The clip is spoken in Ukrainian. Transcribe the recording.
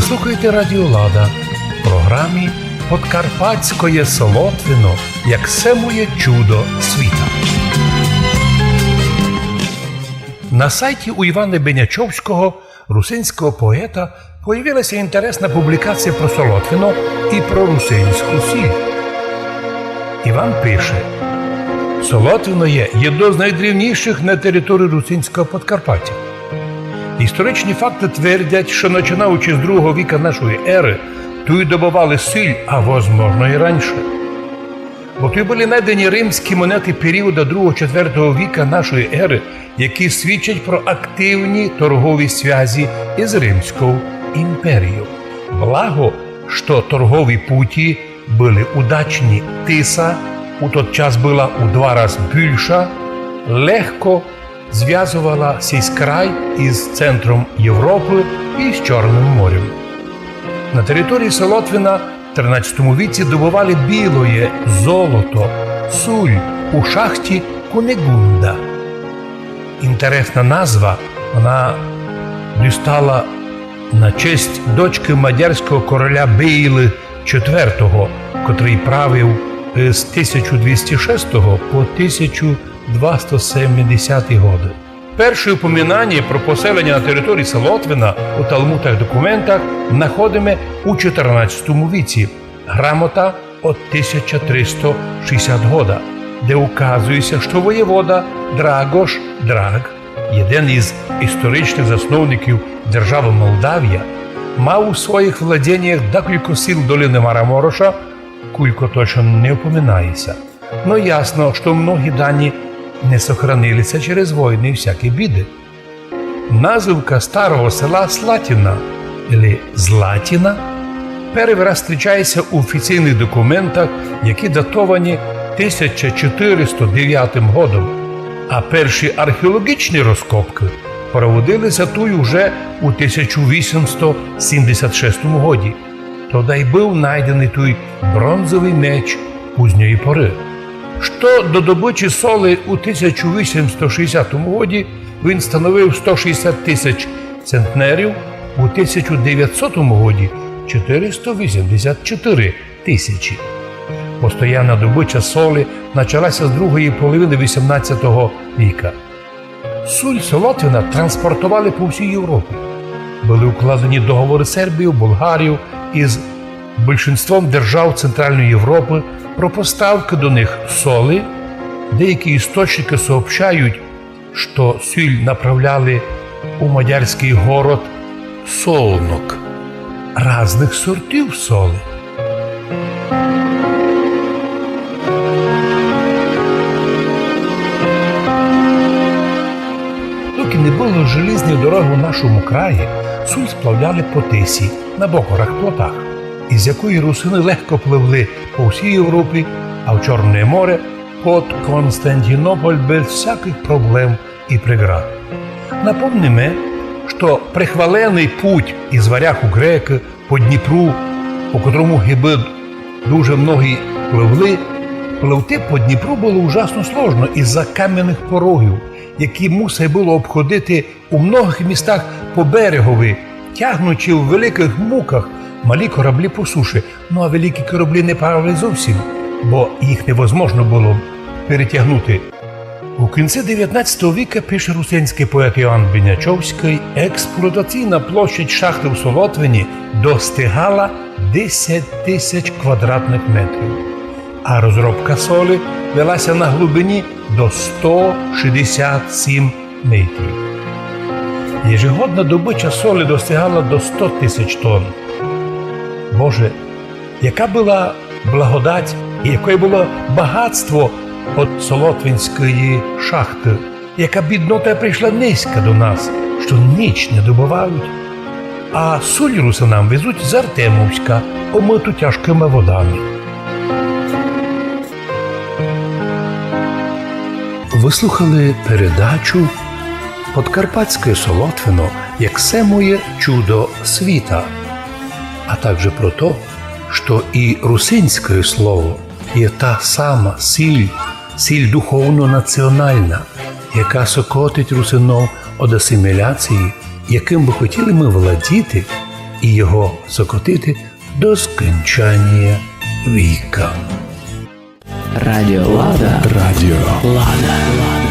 слухаєте Радіо Лада в програмі «Подкарпатське Солотвино, як семує чудо світа». На сайті у Івана Бенячовського, русинського поета, появилася інтересна публікація про Солотвино і про русинську сіль. Іван пише: Солотвино є одно з найдрівніших на території русинського Подкарпаття. Історичні факти твердять, що починаючи з 2 віка нашої ери, тут добували сіль, а можливо і раніше. Бо тут були знайдені римські монети періоду 2-4 віка нашої ери, які свідчать про активні торгові зв'язки із Римською імперією. Благо, що торгові путі були удачні. Тиса у той час була у 2 рази більша, легко зв'язувала цей край із центром Європи і з Чорним морем. На території Солотвина в 13 віці добували білоє, золото, суль у шахті Кунегунда. Інтересна назва, вона дістала на честь дочки мадярського короля Бейли IV, котрий правив з 1206 по 1270 роки. Перше упоминання про поселення на території Солотвина у талмудних документах знаходимо у 14 віці, грамота від 1360 года, де указується, що воєвода Драгош Драг, один із історичних засновників держави Молдавія, мав у своїх владіннях декілька сіл долини Марамороша, кілько точно не упоминається. Но ясно, що многі дані не сохранилися через війни і всякі біди. Називка старого села Слатіна, або Златіна, перший раз зустрічається у офіційних документах, які датовані 1409 годом, а перші археологічні розкопки проводилися тут уже у 1876 годі. Тоді й був знайдений той бронзовий меч пізньої пори. Що до добичі соли у 1860 році він становив 160 тисяч центнерів, у 1900 році 484 тисячі. Постоянна добича солі почалася з другої половини 18 віка. Суль Солотвина транспортували по всій Європі. Були укладені договори Сербії, Болгарії із більшинством держав Центральної Європи про поставки до них соли. Деякі істочники сообщають, що сіль направляли у мадярський город Солнок, різних сортів соли. Доки не було желізної дороги у нашому краї, суль сплавляли по Тисі на бокорах-плотах, із якої русини легко пливли по всій Європі, а в Чорне море під Константинополь без всяких проблем і преград. Напомнимо, що прихвалений путь із варяг у греки по Дніпру, по котрому гиби дуже многі пливли, пливти по Дніпру було ужасно сложно із-за кам'яних порогів, які мусить було обходити у многих містах по берегові, тягнучи в великих муках малі кораблі по суші. Ну а великі кораблі не плавали зовсім, бо їх невозможно було перетягнути. У кінці 19 віка, пише русинський поет Іван Бенячовський, експлуатаційна площадь шахти в Солотвині достигала 10 тисяч квадратних метрів, а розробка солі велася на глибині до 167 метрів. Ежегодна добича солі достигала до 100 тисяч тонн. Боже, яка була благодать і яке було багатство від Солотвинської шахти, яка біднота прийшла низько до нас, що ніч не добувають. А суль русинам везуть з Артемовська, омиту тяжкими водами. Ви слухали передачу «Подкарпатське Солотвино, як семує чудо світа», а також про те, що і русинське слово є та сама сіль, сіль духовно-національна, яка сокотить русинов від асиміляції, яким би хотіли ми владіти, і його закотити до скінчання віка. Радіо Лада. Радіо Лада.